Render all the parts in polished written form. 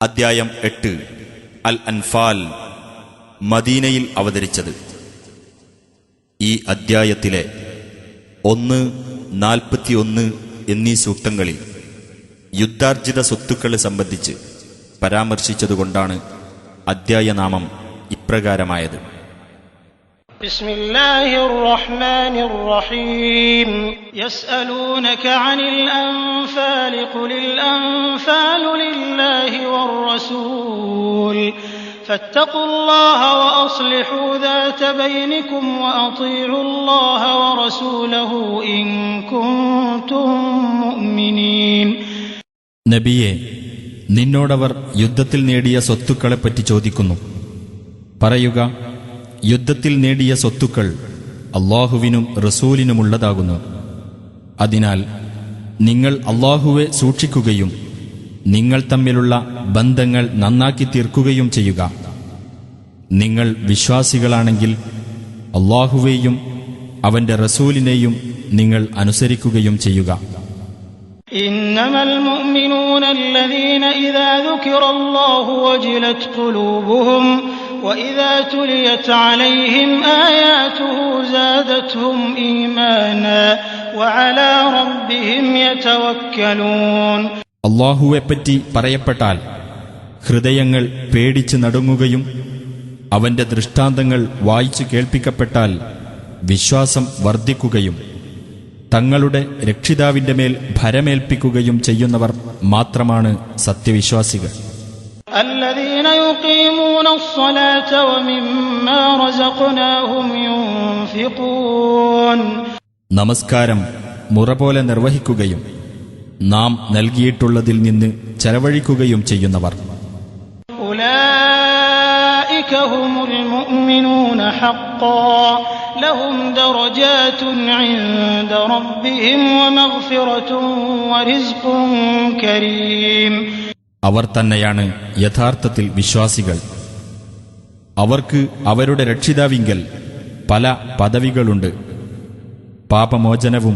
അദ്ധ്യായം 8 അൽ അൻഫാൽ മദീനയിൽ അവതരിച്ചത്. ഈ അദ്ധ്യായത്തിലെ 1, 41 എന്നീ സൂക്തങ്ങളിൽ യുദ്ധാർജിത സ്വത്തുക്കളെ സംബന്ധിച്ച് പരാമർശിച്ചതുകൊണ്ടാണ് അദ്ധ്യായനാമം ഇപ്രകാരമായത്. ബിസ്മില്ലാഹിർ റഹ്മാനിർ റഹീം. യസ്അലൂനക അനിൽ അൻഫാൽ ഖുലിൽ അൻഫാലു ലില്ലാഹി വർ റസൂൽ ഫത്തഖുല്ലാഹ വഅസ്ലിഹൂ ദാത ബൈനികും വഅതീഉല്ലാഹ വറസൂലഹു ഇൻ കുൻതും മുഅ്മിനീൻ. നബിയെ, നിന്നോടവർ യുദ്ധത്തിൽ നേടിയ സ്വത്തുക്കളെപ്പറ്റി ചോദിക്കുന്നു. പറയുക, യുദ്ധത്തിൽ നേടിയ സ്വത്തുക്കൾ അല്ലാഹുവിനും റസൂലിനുമുള്ളതാകുന്നു. അതിനാൽ നിങ്ങൾ അല്ലാഹുവെ സൂക്ഷിക്കുകയും നിങ്ങൾ തമ്മിലുള്ള ബന്ധങ്ങൾ നന്നാക്കി തീർക്കുകയും ചെയ്യുക. നിങ്ങൾ വിശ്വാസികളാണെങ്കിൽ അല്ലാഹുവേയും അവന്റെ റസൂലിനെയും നിങ്ങൾ അനുസരിക്കുകയും ചെയ്യുക. ഇന്നമൽ മുഅ്മിനൂന അല്ലദീന ഇദാ ദുകിറല്ലാഹു വജിലത് ഖുലൂബുഹും വഇദാ തുലിയത് അലൈഹിം ആയാതുഹു സാദത്ഹും ഈമാനാ വഅലാ റബ്ബിഹിം യതവക്കലൂൻ. അല്ലാഹുവെപ്പറ്റി പറയപ്പെട്ടാൽ ഹൃദയങ്ങൾ പേടിച്ച് നടുങ്ങുകയും അവന്റെ ദൃഷ്ടാന്തങ്ങൾ വായിച്ചു കേൾപ്പിക്കപ്പെട്ടാൽ വിശ്വാസം വർദ്ധിക്കുകയും തങ്ങളുടെ രക്ഷിതാവിന്റെ മേൽ ഭരമേൽപ്പിക്കുകയും ചെയ്യുന്നവർ മാത്രമാണ് സത്യവിശ്വാസികൾ. الذين يقيمون الصلاة ومما رزقناهم ينفقون. നമസ്കാരം മുറപോലെ നിർവഹിക്കുകയും നാം നൽകിയിട്ടുള്ളതിൽ നിന്ന് ചെലവഴിക്കുകയും ചെയ്യുന്നവർ. أولئك هم المؤمنون حقا لهم درجات عند ربهم ومغفرة ورزق كريم. അവർ തന്നെയാണ് യഥാർത്ഥത്തിൽ വിശ്വാസികൾ. അവർക്ക് അവരുടെ രക്ഷിതാവിങ്കൽ പല പദവികളുണ്ട്. പാപമോചനവും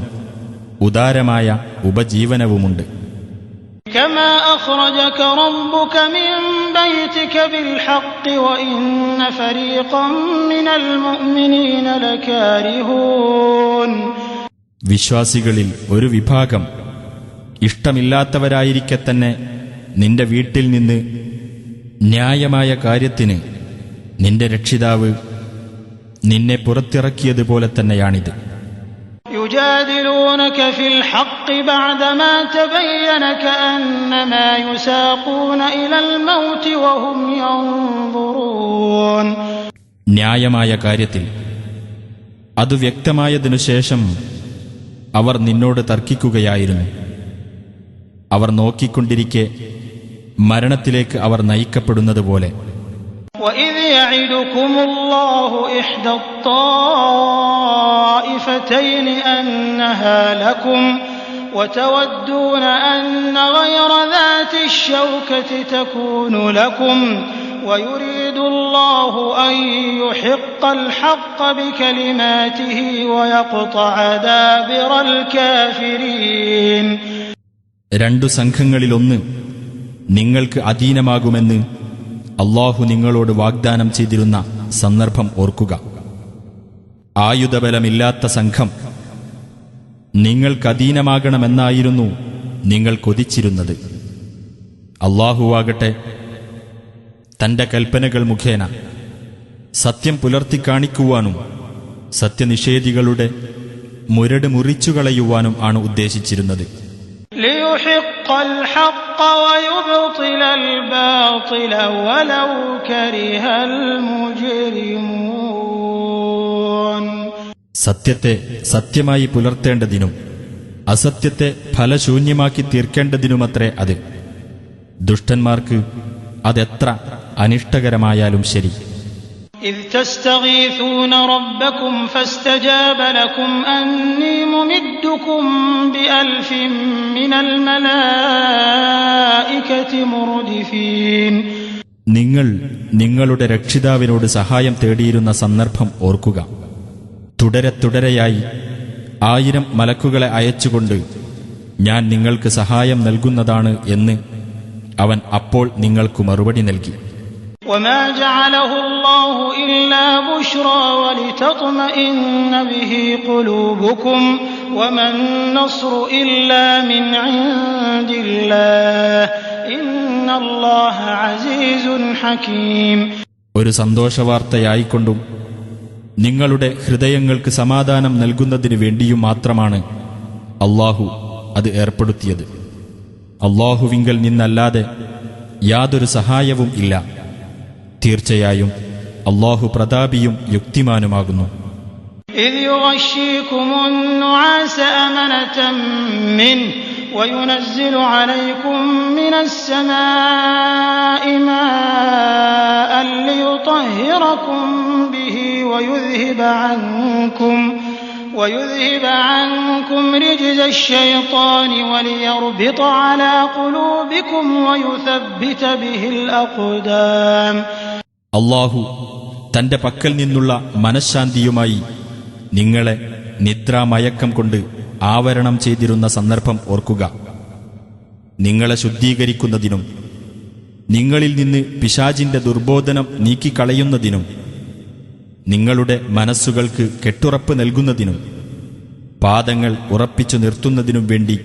ഉദാരമായ ഉപജീവനവുമുണ്ട്. كما أخرجك ربك من بيتك بالحق وإن فريقا من المؤمنين لكارهون. വിശ്വാസികളിൽ ഒരു വിഭാഗം ഇഷ്ടമില്ലാത്തവരായിരിക്കെ തന്നെ നിന്റെ വീട്ടിൽ നിന്ന് ന്യായമായ കാര്യത്തിന് നിന്റെ രക്ഷിതാവ് നിന്നെ പുറത്തിറക്കിയതുപോലെ തന്നെയാണിത്. يجادلونك في الحق بعدما تبين كأنما يساقون إلى الموت وهم ينظرون. ന്യായമായ കാര്യത്തിൽ അത് വ്യക്തമായതിനു ശേഷം അവർ നിന്നോട് തർക്കിക്കുകയായിരുന്നു. അവർ നോക്കിക്കൊണ്ടിരിക്കെ മരണത്തിലേക്ക് അവർ നയിക്കപ്പെടുന്നതുപോലെ. وَإِذْ يَعِدُكُمُ اللَّهُ إِحْدَى الطَّائِفَتَيْنِ أَنَّهَا لَكُمْ وَتَوَدُّونَ أَنَّ غَيْرَ ذَاتِ الشَّوْكَةِ تَكُونُ لَكُمْ وَيُرِيدُ اللَّهُ أَن يُحِقَّ الْحَقَّ بِكَلِمَاتِهِ وَيَقْطَعَ دَابِرَ الْكَافِرِينَ. രണ്ടു സംഘങ്ങളിലൊന്ന് നിങ്ങൾക്ക് അധീനമാകുമെന്ന് അല്ലാഹു നിങ്ങളോട് വാഗ്ദാനം ചെയ്തിരുന്ന സന്ദർഭം ഓർക്കുക. ആയുധബലമില്ലാത്ത സംഘം നിങ്ങൾക്കധീനമാകണമെന്നായിരുന്നു നിങ്ങൾ കൊതിച്ചിരുന്നത്. അല്ലാഹുവാകട്ടെ തന്റെ കൽപ്പനകൾ മുഖേന സത്യം പുലർത്തിക്കാണിക്കുവാനും സത്യനിഷേധികളുടെ മുരട് മുറിച്ചുകളയുവാനും ആണ് ഉദ്ദേശിച്ചിരുന്നത്. ليحق الحق ويبطل الباطل ولو كره المجرمون. സത്യത്തെ സത്യമായി പുലർത്തേണ്ടതിനും അസത്യത്തെ ഫലശൂന്യമാക്കി തീർക്കേണ്ടതിനുമത്രേ അത്. ദുഷ്ടന്മാർക്ക് അതെത്ര അനിഷ്ടകരമായാലും ശരി. إذ تستغيثون ربكم فاستجاب لكم أني ممدكم بألف من الملائكة مردفين. നിങ്ങൾ നിങ്ങളുടെ രക്ഷിതാവിനോട് സഹായം തേടിയിരുന്ന സന്ദർഭം ഓർക്കുക. തുടരെയായി 1000 മലക്കുകളെ അയച്ചുകൊണ്ട് ഞാൻ നിങ്ങൾക്ക് സഹായം നൽകുന്നതാണ് എന്ന് അവൻ അപ്പോൾ നിങ്ങൾക്ക് മറുപടി നൽകി. وما جعله الله إلا بشرى ولتطمئن به قلوبكم وما النصر إلا من عند الله إن الله عزيز حكيم. ഒരു സന്തോഷവാർത്തയായിക്കൊണ്ടും നിങ്ങളുടെ ഹൃദയങ്ങൾക്ക് സമാധാനം നൽകുന്നതിനു വേണ്ടിയും മാത്രമാണ് അല്ലാഹു അത് ഏർപ്പെടുത്തിയത്. അല്ലാഹുവിങ്കൽ നിന്നല്ലാതെ യാതൊരു സഹായവും ഇല്ല. തീർച്ചയായും അല്ലാഹു പ്രതാപിയും യുക്തിമാനുമാകുന്നു. إذ يغشيكم النعاس أمنة منه وينزل عليكم من السماء ماء ليطهركم به ويذهب عنكم رجز الشيطان وليربط على قلوبكم ويثبت به الأقدام. അല്ലാഹു തന്റെ പക്കൽ നിന്നുള്ള മനഃശാന്തിയുമായി നിങ്ങളെ നിദ്രാമയക്കം കൊണ്ട് ആവരണം ചെയ്തിരുന്ന സന്ദർഭം ഓർക്കുക. നിങ്ങളെ ശുദ്ധീകരിക്കുന്നതിനും നിങ്ങളിൽ നിന്ന് പിശാചിന്റെ ദുർബോധനം നീക്കിക്കളയുന്നതിനും നിങ്ങളുടെ മനസ്സുകൾക്ക് കെട്ടുറപ്പ് നൽകുന്നതിനും പാദങ്ങൾ ഉറപ്പിച്ചു നിർത്തുന്നതിനും വേണ്ടി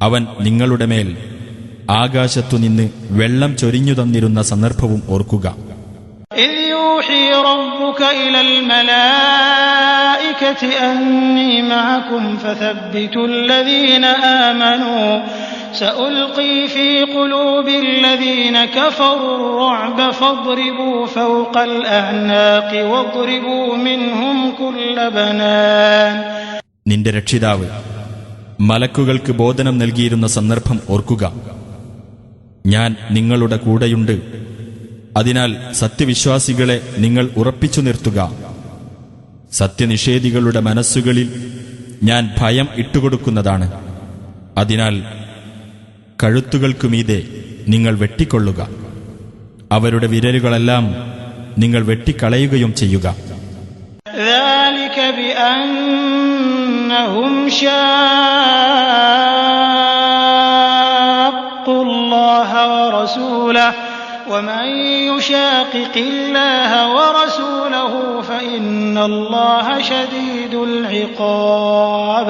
അവൻ നിങ്ങളുടെ മേൽ ആകാശത്തുനിന്ന് വെള്ളം ചൊരിഞ്ഞു തന്നിരുന്ന സന്ദർഭവും ഓർക്കുക. إذ يوحي ربك إلى الملائكة أني معكم فثبتوا الذين آمنوا سألقي في قلوب الذين كفروا الرعب فاضربوا فوق الأعناق واضربوا منهم كل بنان. നിന്റെ രക്ഷിതാവ് മലക്കുകൾക്ക് ബോധനം നൽകിയിരുന്ന സന്ദർഭം ഓർക്കുക. ഞാൻ നിങ്ങളുടെ കൂടെയുണ്ട്. അതിനാൽ സത്യവിശ്വാസികളെ നിങ്ങൾ ഉറപ്പിച്ചു നിർത്തുക. സത്യനിഷേധികളുടെ മനസ്സുകളിൽ ഞാൻ ഭയം ഇട്ടുകൊടുക്കുന്നതാണ്. അതിനാൽ കഴുത്തുകൾക്കുമീതെ നിങ്ങൾ വെട്ടിക്കൊള്ളുക. അവരുടെ വിരലുകളെല്ലാം നിങ്ങൾ വെട്ടിക്കളയുകയും ചെയ്യുക. ذلك بأنهم شاقوا الله ورسوله ومن يشاقق الله ورسوله فإن الله شديد العقاب.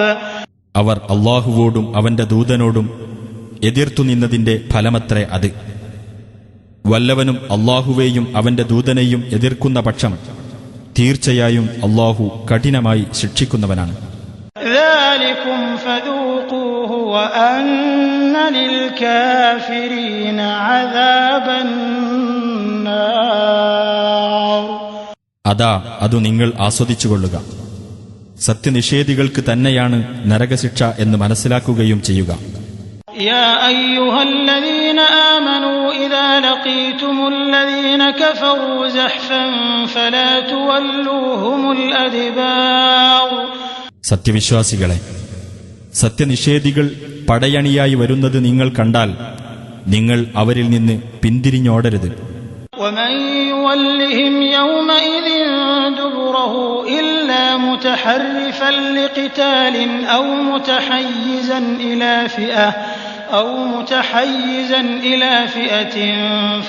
അവർ അല്ലാഹുവോടും അവന്റെ ദൂതനോടും എതിർത്തു നിന്നതിന്റെ ഫലമത്രേ അത്. വല്ലവനും അല്ലാഹുവേയും അവന്റെ ദൂതനെയും എതിർക്കുന്ന പക്ഷം തീർച്ചയായും അല്ലാഹു കഠിനമായി ശിക്ഷിക്കുന്നവനാണ്. ذلكم فذوقوه وأن للكافرين عذاب النار. അതാ അതു നിങ്ങൾ ആസ്വദിച്ചുകൊള്ളുക. സത്യനിഷേധികൾക്ക് തന്നെയാണ് നരകശിക്ഷ എന്ന് മനസ്സിലാക്കുകയും ചെയ്യുക. يا أيها الذين آمنوا إذا لقيتم الذين كفروا زحفا فلا تولوهم الأدبار. സത്യവിശ്വാസികളെ, സത്യനിഷേധികൾ പടയണിയായി വരുന്നത് നിങ്ങൾ കണ്ടാൽ നിങ്ങൾ അവരിൽ നിന്ന് പിന്തിരിഞ്ഞോടരുത്. ومن يولهم يومئذ دبره إلا متحرفا لقتال أو متحيزا إلى فئة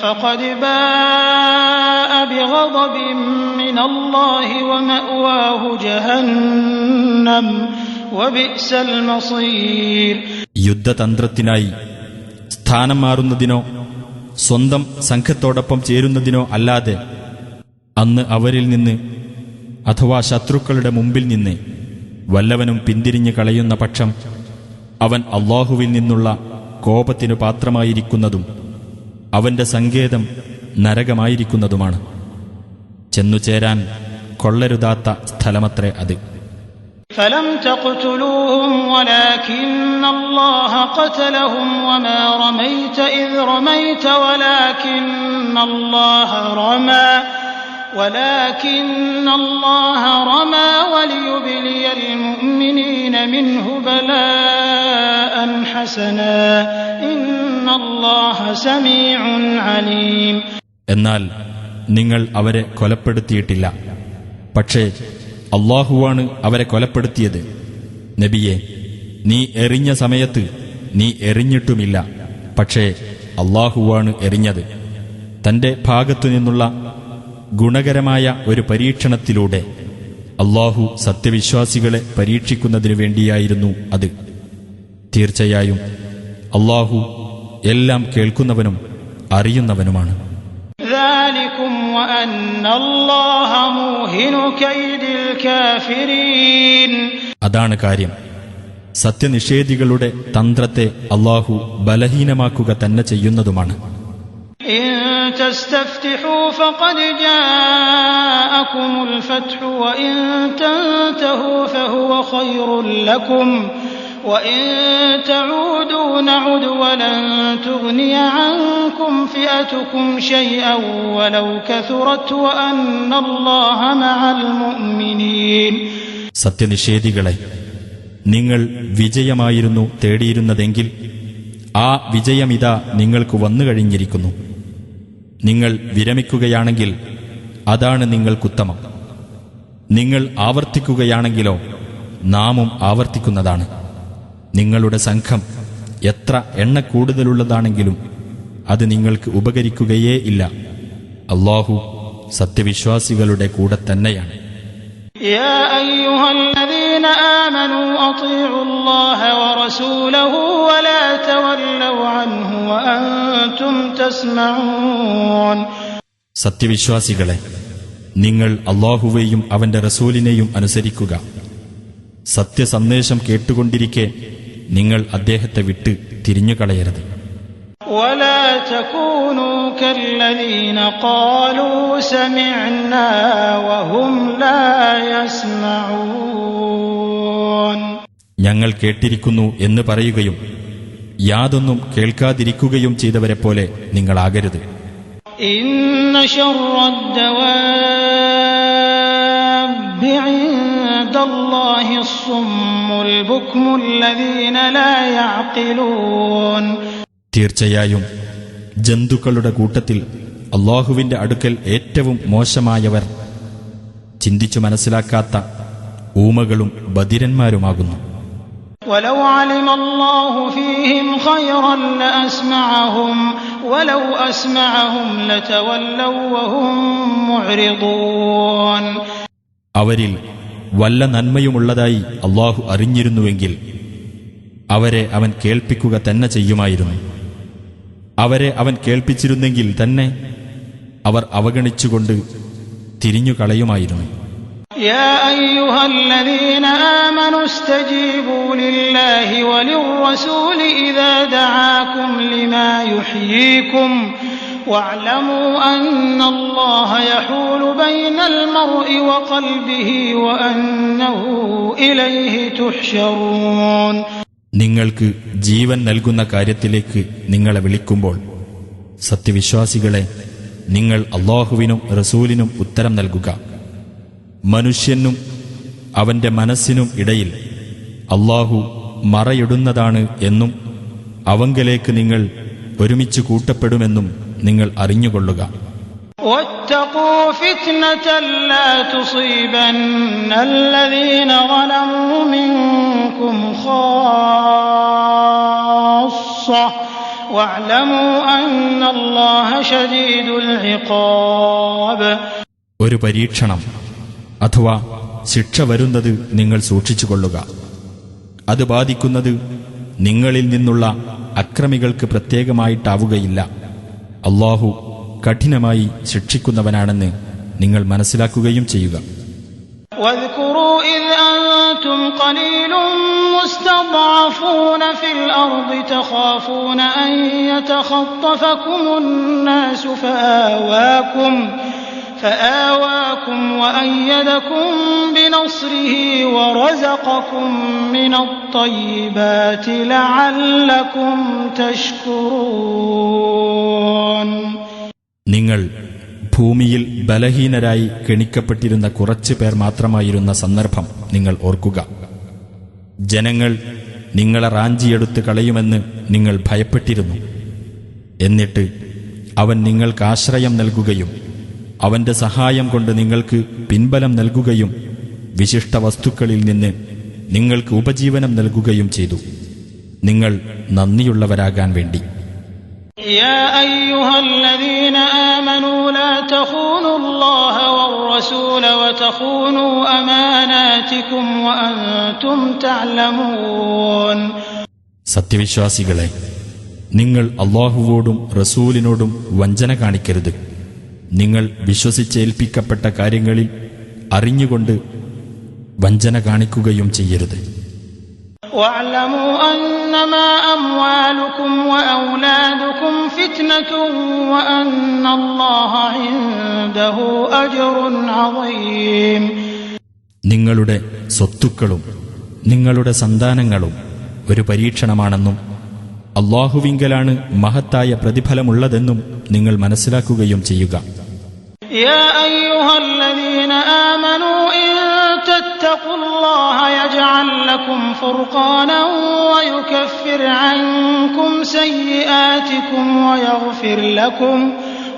فقد باء بغضب من الله ومأواه جهنم وبئس المصير. യുദ്ധതന്ത്രത്തിനായി സ്ഥാനം മാറുന്നതിനോ സ്വന്തം സംഘത്തോടൊപ്പം ചേരുന്നതിനോ അല്ലാതെ അന്ന് അവരിൽ നിന്ന് അഥവാ ശത്രുക്കളുടെ മുമ്പിൽ നിന്ന് വല്ലവനും പിന്തിരിഞ്ഞു കളയുന്ന പക്ഷം അവൻ അല്ലാഹുവിൽ നിന്നുള്ള കോപത്തിനു പാത്രമായിരിക്കുന്നതും അവന്റെ സങ്കേതം നരകമായിരിക്കുന്നതുമാണ്. ചെന്നുചേരാൻ കൊള്ളരുതാത്ത സ്ഥലമത്രേ അത്. فلم تقتلوهم ولكن الله قتلهم وما رميت إذ رميت ولكن الله رمى وليبلي المؤمنين منه بلاء حسنا إن الله سميع عليم. എന്നാൽ നിങ്ങൾ അവരെ കൊലപ്പെടുത്തിയിട്ടില്ല. പക്ഷേ അല്ലാഹുവാണ് അവരെ കൊലപ്പെടുത്തിയത്. നബിയെ, നീ എറിഞ്ഞ സമയത്ത് നീ എറിഞ്ഞിട്ടുമില്ല. പക്ഷേ അള്ളാഹുവാണ് എറിഞ്ഞത്. തന്റെ ഭാഗത്തുനിന്നുള്ള ഗുണകരമായ ഒരു പരീക്ഷണത്തിലൂടെ അള്ളാഹു സത്യവിശ്വാസികളെ പരീക്ഷിക്കുന്നതിനു വേണ്ടിയായിരുന്നു അത്. തീർച്ചയായും അള്ളാഹു എല്ലാം കേൾക്കുന്നവനും അറിയുന്നവനുമാണ്. ذلكم وأن الله موهن كيد الكافرين. അതാണ് കാര്യം. സത്യനിഷേധികളുടെ തന്ത്രത്തെ അള്ളാഹു ബലഹീനമാക്കുക തന്നെ ചെയ്യുന്നതുമാണ്. إن تستفتحوا فقد جاءكم الفتح وإن تنتهوا فهو خير لكم وإن تعودوا نعد ولن تغني عنكم فئتكم شيئا ولو كثرت وأن الله مع المؤمنين. സത്യനിഷേധികളെ, നിങ്ങൾ വിജയമായിരുന്നു തേടിയിരുന്നതെങ്കിൽ ആ വിജയമിതാ നിങ്ങൾക്ക് വന്നു കഴിഞ്ഞിരിക്കുന്നു. നിങ്ങൾ വിരമിക്കുകയാണെങ്കിൽ അതാണ് നിങ്ങൾക്കുത്തമം. നിങ്ങൾ ആവർത്തിക്കുകയാണെങ്കിലോ നാമും ആവർത്തിക്കുന്നതാണ്. നിങ്ങളുടെ സംഘം എത്ര എണ്ണ കൂടുതലുള്ളതാണെങ്കിലും അത് നിങ്ങൾക്ക് ഉപകരിക്കുകയേ ഇല്ല. അല്ലാഹു സത്യവിശ്വാസികളുടെ കൂടെ തന്നെയാണ്. يا أيها الذين آمنوا أطيعوا الله ورسوله ولا تولوا عنه وأنتم تسمعون. സത്യവിശ്വാസികളെ, നിങ്ങൾ അല്ലാഹുവേയും അവന്റെ റസൂലിനെയും അനുസരിക്കുക. സത്യസന്ദേശം കേട്ടുകൊണ്ടിരിക്കെ നിങ്ങൾ അദ്ദേഹത്തെ വിട്ട് തിരിഞ്ഞുകളയരുത്. ولا تكونوا كالذين قالوا سمعنا وهم لا يسمعون. ഞങ്ങൾ കേട്ടിരിക്കുന്നു എന്ന് പറയുകയും യാതൊന്നും കേൾക്കാതിരിക്കുകയും ചെയ്തവരെ പോലെ നിങ്ങളാകരുത്. إن شر الدواب عند الله الصم البكم الذين لا يعقلون. തീർച്ചയായും ജന്തുക്കളുടെ കൂട്ടത്തിൽ അല്ലാഹുവിന്റെ അടുക്കൽ ഏറ്റവും മോശമായവർ ചിന്തിച്ചു മനസ്സിലാക്കാത്ത ഊമകളും ബധിരന്മാരുമാകുന്നു. ولو علم الله فيهم خيرا لأسمعهم ولو أسمعهم لتولوا وهم معرضون. അവരിൽ വല്ല നന്മയുമുള്ളതായി അല്ലാഹു അറിഞ്ഞിരുന്നുവെങ്കിൽ അവരെ അവൻ കേൾപ്പിക്കുക തന്നെ ചെയ്യുമായിരുന്നു. അവരെ അവൻ കേൾപ്പിച്ചിരുന്നെങ്കിൽ തന്നെ അവർ അവഗണിച്ചുകൊണ്ട് തിരിഞ്ഞുകളയുമായിരുന്നു. يا أيها الذين آمنوا استجيبوا لله وللرسول إذا دعاكم لما يحييكم واعلموا أن الله يحول بين المرء وقلبه وأنه إليه تحشرون. നിങ്ങൾക്ക് ജീവൻ നൽകുന്ന കാര്യത്തിലേക്ക് നിങ്ങളെ വിളിക്കുമ്പോൾ സത്യവിശ്വാസികളെ, നിങ്ങൾ അല്ലാഹുവിനും റസൂലിനും ഉത്തരം നൽകുക. മനുഷ്യനും അവന്റെ മനസ്സിനും ഇടയിൽ അല്ലാഹു മറയിടുന്നതാണ് എന്നും അവങ്കലേക്ക് നിങ്ങൾ ഒരുമിച്ച് കൂട്ടപ്പെടുമെന്നും നിങ്ങൾ അറിഞ്ഞുകൊള്ളുക. واتقوا فتنة لا تصيبن الذين ظلموا منكم خاصة واعلموا أن الله شديد العقاب. ഒരു പരീക്ഷണം അഥവാ ശിക്ഷ വരുന്നത് നിങ്ങൾ സൂക്ഷിച്ചുകൊള്ളുക. അത് ബാധിക്കുന്നത് നിങ്ങളിൽ നിന്നുള്ള അക്രമികൾക്ക് പ്രത്യേകമായിട്ടാവുകയില്ല. അല്ലാഹു കഠിനമായി ശിക്ഷിക്കുന്നവനാണെന്ന് നിങ്ങൾ മനസ്സിലാക്കുകയും ചെയ്യുക. واذكروا إذ أنتم قليل مستضعفون في الأرض تخافون أن يتخطفكم الناس فآواكم وأيدكم بنصره ورزقكم من الطيبات لعلكم تشكرون. നിങ്ങൾ ഭൂമിയിൽ ബലഹീനരായി കെണിക്കപ്പെട്ടിരുന്ന കുറച്ചു പേർ മാത്രമായിരുന്ന സന്ദർഭം നിങ്ങൾ ഓർക്കുക. ജനങ്ങൾ നിങ്ങളെ റാഞ്ചിയെടുത്ത് കളയുമെന്ന് നിങ്ങൾ ഭയപ്പെട്ടിരുന്നു. എന്നിട്ട് അവൻ നിങ്ങൾക്ക് ആശ്രയം നൽകുകയും അവന്റെ സഹായം കൊണ്ട് നിങ്ങൾക്ക് പിൻബലം നൽകുകയും വിശിഷ്ട വസ്തുക്കളിൽ നിന്ന് നിങ്ങൾക്ക് ഉപജീവനം നൽകുകയും ചെയ്തു, നിങ്ങൾ നന്ദിയുള്ളവരാകാൻ വേണ്ടി. يا أيها الذين آمنوا لا تخونوا الله والرسول وتخونوا أماناتكم وأنتم تعلمون. സത്യവിശ്വാസികളെ, നിങ്ങൾ അല്ലാഹുവോടും റസൂലിനോടും വഞ്ചന കാണിക്കരുത്. നിങ്ങൾ വിശ്വസിച്ചേൽപ്പിക്കപ്പെട്ട കാര്യങ്ങളിൽ അറിഞ്ഞുകൊണ്ട് വഞ്ചന കാണിക്കുകയും ചെയ്യരുത്. واعلموا أنما أموالكم وأولادكم فتنة وأن الله عنده أجر عظيم. നിങ്ങളുടെ സ്വത്തുക്കളും നിങ്ങളുടെ സന്താനങ്ങളും ഒരു പരീക്ഷണമാണെന്നും അല്ലാഹുവിങ്കലാണ് മഹത്തായ പ്രതിഫലമുള്ളതെന്നും നിങ്ങൾ മനസ്സിലാക്കുകയും ചെയ്യുക. يا أيها الذين آمنوا إن تتقوا الله يجعل لكم فرقانا ويكفر عنكم سيئاتكم ويغفر لكم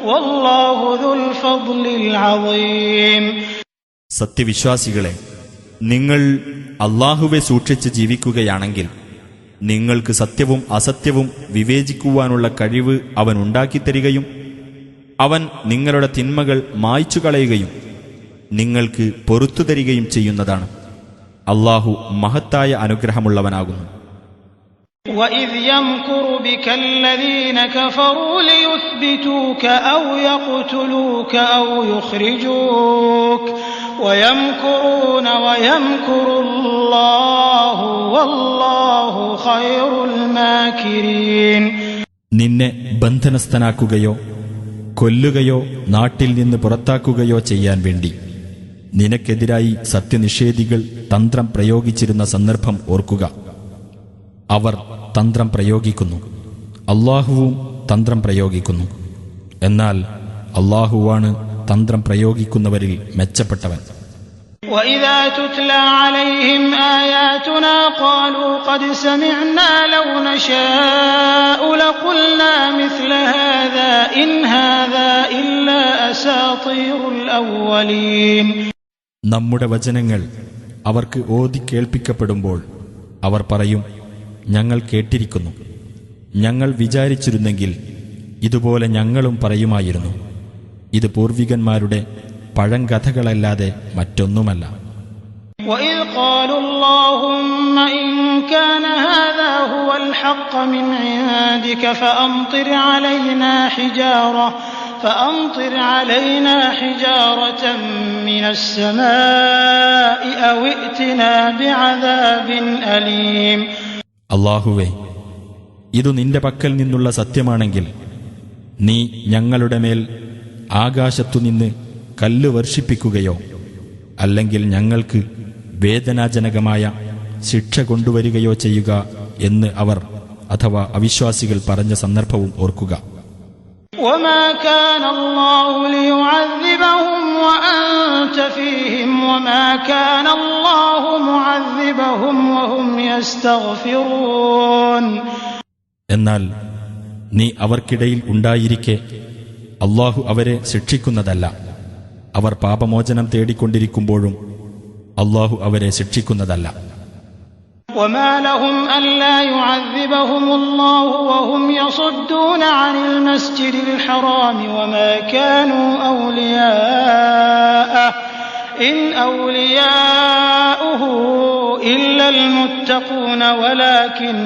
والله ذو الفضل العظيم. സത്യവിശ്വാസികളെ, നിങ്ങൾ അല്ലാഹുവെ സൂക്ഷിച്ച് ജീവിക്കുകയാണെങ്കിൽ നിങ്ങൾക്ക് സത്യവും അസത്യവും വിവേചിക്കുവാനുള്ള കഴിവ് അവൻ ഉണ്ടാക്കിത്തരികയും അവൻ നിങ്ങളുടെ തിന്മകൾ മായ്ച്ചു കളയുകയും നിങ്ങൾക്ക് പൊറുത്തു തരികയും ചെയ്യുന്നതാണ്. അല്ലാഹു മഹത്തായ അനുഗ്രഹമുള്ളവനാകുന്നു. وَإِذْ يَمْكُرُ بِكَ الَّذِينَ كَفَرُوا لِيُثْبِتُوكَ أَوْ يَقْتُلُوكَ أَوْ يُخْرِجُوكَ وَيَمْكُرُونَ وَيَمْكُرُ اللَّهُ وَاللَّهُ خَيْرُ الْمَاكِرِينَ. നിന്നെ ബന്ധനസ്ഥനാക്കുകയോ കൊല്ലുകയോ നാട്ടിൽ നിന്ന് പുറത്താക്കുകയോ ചെയ്യാൻ വേണ്ടി നിനക്കെതിരായി സത്യനിഷേധികൾ തന്ത്രം പ്രയോഗിച്ചിരുന്ന സന്ദർഭം ഓർക്കുക. അവർ തന്ത്രം പ്രയോഗിക്കുന്നു, അല്ലാഹുവും തന്ത്രം പ്രയോഗിക്കുന്നു. എന്നാൽ അല്ലാഹുവാണ് തന്ത്രം പ്രയോഗിക്കുന്നവരിൽ മെച്ചപ്പെട്ടവൻ. وَإِذَا تُتْلَى عَلَيْهِمْ آيَاتُنَا قَالُوا قَدْ سَمِعْنَا لَوْ نَشَاءُ لَقُلْنَا مِثْلَ هَذَا إِنْ هَذَا إِلَّا أَسَاطِيرُ الْأَوَّلِينَ. നമ്മുടെ വചനങ്ങൾ അവർക്ക് ഓതി കേൾപ്പിക്കപ്പെടുമ്പോൾ അവർ പറയും, ഞങ്ങൾ കേട്ടിരിക്കുന്നു. ഞങ്ങൾ വിചാരിച്ചിരുന്നെങ്കിൽ ഇതുപോലെ ഞങ്ങളും പറയുമായിരുന്നു. ഇത് പൂർവികന്മാരുടെ പഴങ്കഥകളല്ലാതെ മറ്റൊന്നുമല്ല. وَإِذْ قَالُوا اللَّهُمَّ إِن كَانَ هَذَا هُوَ الْحَقَّ مِنْ عِندِكَ فَأَمْطِرْ عَلَيْنَا حِجَارَةً مِنَ السَّمَاءِ أَوْ ائْتِنَا بِعَذَابٍ أَلِيمٍ. അല്ലാഹുവേ, ഇതു നിന്റെ പക്കൽ നിന്നുള്ള സത്യമാണെങ്കിൽ നീ ഞങ്ങളുടെ മേൽ ആകാശത്തുനിന്ന് കല്ല് വർഷിപ്പിക്കുകയോ അല്ലെങ്കിൽ ഞങ്ങൾക്ക് വേദനാജനകമായ ശിക്ഷ കൊണ്ടുവരികയോ ചെയ്യുക എന്ന് അവർ അഥവാ അവിശ്വാസികൾ പറഞ്ഞ സന്ദർഭവും ഓർക്കുക. وَمَا كَانَ اللَّهُ لِيُعَذِّبَهُمْ وَأَنْتَ فِيهِمْ وَمَا كَانَ اللَّهُ مُعَذِّبَهُمْ وَهُمْ يَسْتَغْفِرُونَ. എന്നാൽ നീ അവർക്കിടയിൽ ഉണ്ടായിരിക്കെ അല്ലാഹു അവരെ ശിക്ഷിക്കുന്നതല്ല. അവർ പാപമോചനം തേടിക്കൊണ്ടിരിക്കുമ്പോഴും അല്ലാഹു അവരെ ശിക്ഷിക്കുന്നതല്ല. وَمَا لَهُمْ أَلَّا يُعَذِّبَهُمُ اللَّهُ وَهُمْ يَصُدُّونَ عَنِ الْمَسْجِدِ الْحَرَامِ وَمَا كَانُوا أَوْلِيَاءَهُ إِنْ أَوْلِيَاؤُهُ إِلَّا الْمُتَّقُونَ وَلَكِنَّ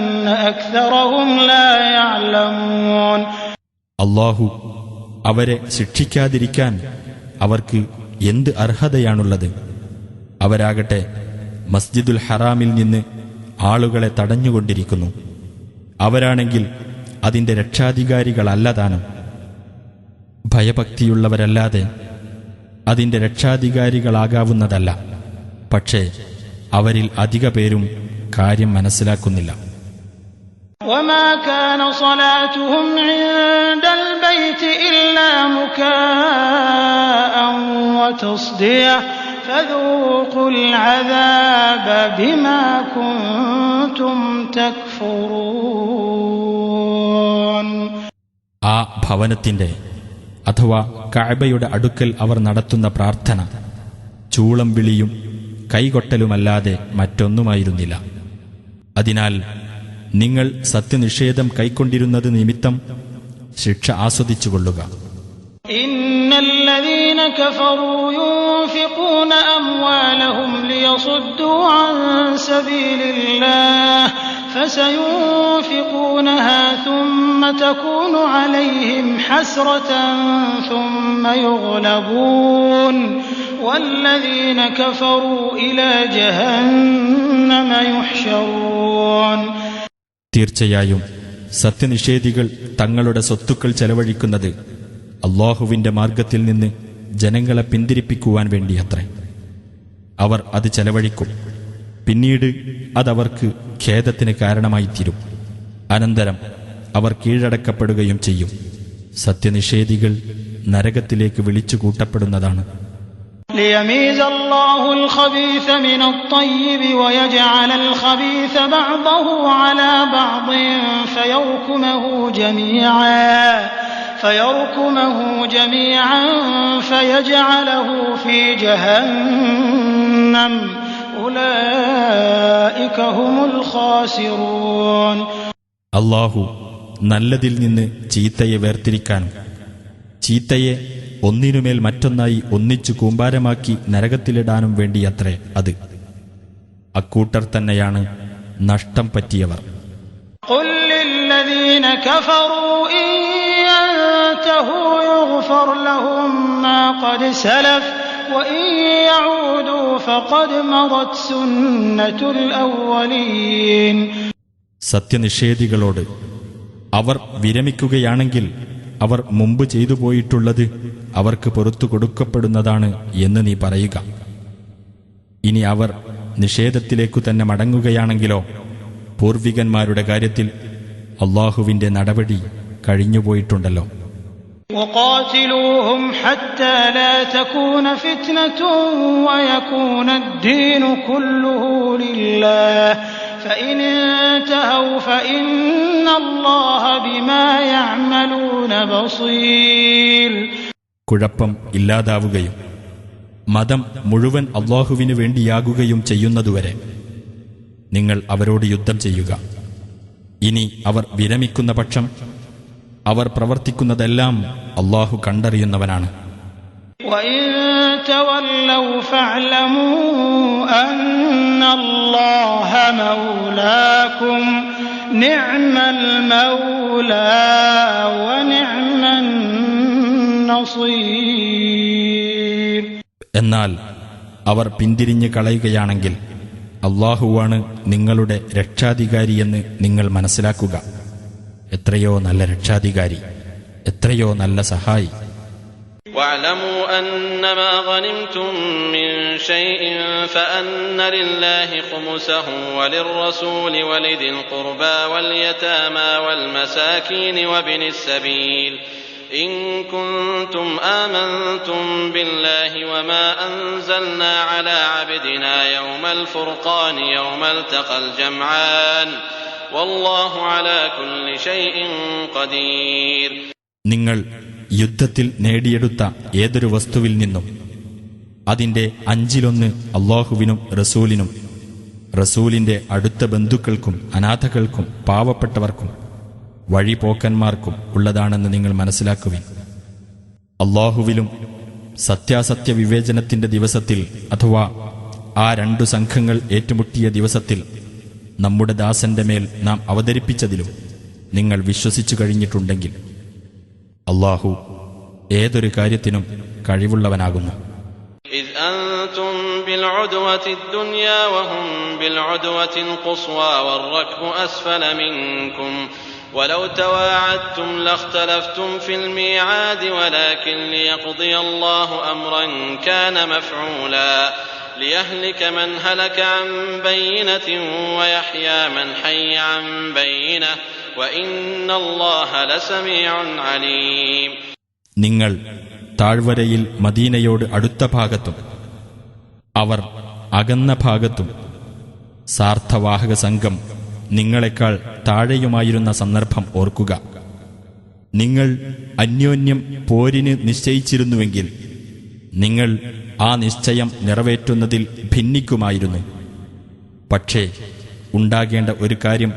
أَكْثَرَهُمْ لَا يَعْلَمُونَ. അല്ലാഹു അവരെ ശിക്ഷിക്കാതിരിക്കാൻ അവർക്ക് എന്ത് അർഹതയാണുള്ളത്? അവരാകട്ടെ മസ്ജിദുൽ ഹറാമിൽ നിന്ന് ആളുകളെ തടഞ്ഞുകൊണ്ടിരിക്കുന്നു. അവരാണെങ്കിൽ അതിന്റെ രക്ഷാധികാരികളല്ലതാനും. ഭയഭക്തിയുള്ളവരല്ലാതെ അതിന്റെ രക്ഷാധികാരികളാകാവുന്നതല്ല. പക്ഷേ അവരിൽ അധിക പേരും കാര്യം മനസ്സിലാക്കുന്നില്ല. وَمَا كَانَ صَلَاتُهُمْ عِندَ الْبَيْتِ إِلَّا مُكَاءً وَتَصْدِيَةً فَذُوقُوا الْعَذَابَ بِمَا كُنتُمْ تَكْفُرُونَ. ആ ഭവനത്തിന്റെ അഥവാ കഅബയുടെ അടുക്കൽ അവർ നടത്തുന്ന പ്രാർത്ഥന ചൂളം വിളിയും കൈകൊട്ടലുമല്ലാതെ മറ്റൊന്നുമായിരുന്നില്ല. അതിനാൽ നിങ്ങൾ സത്യനിഷേധം കൈക്കൊണ്ടിരുന്നത് നിമിത്തം ശിക്ഷ ആസ്വദിച്ചുകൊള്ളുക. إن الذين كفروا ينفقون أموالهم ليصدوا عن سبيل الله فسينفقونها ثم تكون عليهم حسرة ثم يغلبون والذين كفروا إلى جهنم يحشرون. തീർച്ചയായും സത്യനിഷേധികൾ തങ്ങളുടെ സ്വത്തുക്കൾ ചെലവഴിക്കുന്നത് അല്ലാഹുവിന്റെ മാർഗത്തിൽ നിന്ന് ജനങ്ങളെ പിന്തിരിപ്പിക്കുവാൻ വേണ്ടിയത്രേ. അവർ അത് ചെലവഴിക്കും, പിന്നീട് അതവർക്ക് ഖേദത്തിന് കാരണമായിത്തീരും. അനന്തരം അവർ കീഴടക്കപ്പെടുകയും ചെയ്യും. സത്യനിഷേധികൾ നരകത്തിലേക്ക് വിളിച്ചു കൂട്ടപ്പെടുന്നതാണ്. ليميز الله الخبيث من الطيب ويجعل الخبيث بعضه على بعض فيركمه جميعا فيجعله في جهنم أولئك هم الخاسرون. അല്ലാഹു നല്ലതിൽ നിന്ന് ചീത്തയെ വേർതിരിക്കാനും ചീത്തയെ ഒന്നിനുമേൽ മറ്റൊന്നായി ഒന്നിച്ചു കൂമ്പാരമാക്കി നരകത്തിലിടാനും വേണ്ടിയത്രേ അത്. അക്കൂട്ടർ തന്നെയാണ് നഷ്ടം പറ്റിയവർ. قل للذين كفروا إن ينتهوا يغفر لهم ما قد سلف وإن يعودوا فقد مضت سنة الأولين. സത്യനിഷേധികളോട് അവർ വിരമിക്കുകയാണെങ്കിൽ അവർ മുമ്പ് ചെയ്തു പോയിട്ടുള്ളത് അവർക്ക് പുറത്തു കൊടുക്കപ്പെടുന്നതാണ് എന്ന് നീ പറയുക. ഇനി അവർ നിഷേധത്തിലേക്കു തന്നെ മടങ്ങുകയാണെങ്കിലോ പൂർവികന്മാരുടെ കാര്യത്തിൽ അല്ലാഹുവിന്റെ നടപടി കഴിഞ്ഞുപോയിട്ടുണ്ടല്ലോ. وقاتلوهم حتى لا تكون فتنة ويكون الدين كله لله فإن انتهوا فإن الله بما يعملون بصير. കുഴപ്പം ഇല്ലാതാവുകയും മതം മുഴുവൻ അല്ലാഹുവിനു വേണ്ടിയാകുകയും ചെയ്യുന്നതുവരെ നിങ്ങൾ അവരോട് യുദ്ധം ചെയ്യുക. ഇനി അവർ വിരമിക്കുന്ന പക്ഷം അവർ പ്രവർത്തിക്കുന്നതെല്ലാം അല്ലാഹു കണ്ടറിയുന്നവനാണ്. وَإِن تَوَلَّوْا فَاعْلَمُوا أَنَّ اللَّهَ مَوْلَاكُمْ نِعْمَ الْمَوْلَى وَنِعْمَ النَّصِيرُ. എന്നാൽ അവർ പിന്തിരിഞ്ഞു കളയുകയാണെങ്കിൽ അല്ലാഹുവാണ് നിങ്ങളുടെ രക്ഷാധികാരിയെന്ന് നിങ്ങൾ മനസ്സിലാക്കുക. എത്രയോ നല്ല രക്ഷാധികാരി, എത്രയോ നല്ല സഹായി. واعلموا أنما غنمتم من شيء فأن لله خمسه وللرسول ولذي القربى واليتامى والمساكين وابن السبيل إن كنتم آمنتم بالله وما أنزلنا على عبدنا يوم الفرقان يوم التقى الجمعان والله على كل شيء قدير. നിങ്ങൾ യുദ്ധത്തിൽ നേടിയെടുത്ത ഏതൊരു വസ്തുവിൽ നിന്നും അതിന്റെ 1/5 അല്ലാഹുവിനും റസൂലിനും റസൂലിന്റെ അടുത്ത ബന്ധുക്കൾക്കും അനാഥകൾക്കും പാവപ്പെട്ടവർക്കും വഴിപോക്കന്മാർക്കും ഉള്ളതാണെന്ന് നിങ്ങൾ മനസ്സിലാക്കുവിൻ. അല്ലാഹുവിലും സത്യാസത്യ വിവേചനത്തിന്റെ ദിവസത്തിൽ അഥവാ ആ 2 സംഘങ്ങൾ ഏറ്റുമുട്ടിയ ദിവസത്തിൽ നമ്മുടെ ദാസന്റെ മേൽ നാം അവതരിപ്പിച്ചതിലും നിങ്ങൾ വിശ്വസിച്ചു കഴിഞ്ഞിട്ടുണ്ടെങ്കിൽ അല്ലാഹു ഏതൊരു കാര്യത്തിനും കഴിവുള്ളവനാകുന്നു. إذ أنتم بالعدوة الدنيا وهم بالعدوة القصوى والركب أسفل منكم ولو تواعدتم لاختلفتم في الميعاد ولكن ليقضي الله أمرا كان مفعولا ليهلك من هلك عن بينة ويحيى من حي عن بينة وإن الله لسميع عليم. നിങ്ങൾ താഴ്വരയിൽ മദീനയോട് അടുത്ത ഭാഗത്തും അവർ അകന്ന ഭാഗത്തും സാർത്ഥവാഹക സംഘം നിങ്ങളെക്കാൾ താഴെയുമായിരുന്ന സന്ദർഭം ഓർക്കുക. നിങ്ങൾ അന്യോന്യം പോരിന് നിശ്ചയിച്ചിരുന്നുവെങ്കിൽ നിങ്ങൾ ആ നിശ്ചയം നിറവേറ്റുന്നതിൽ ഭിന്നിക്കുമായിരുന്നു. പക്ഷേ ഉണ്ടാകേണ്ട ഒരു കാര്യം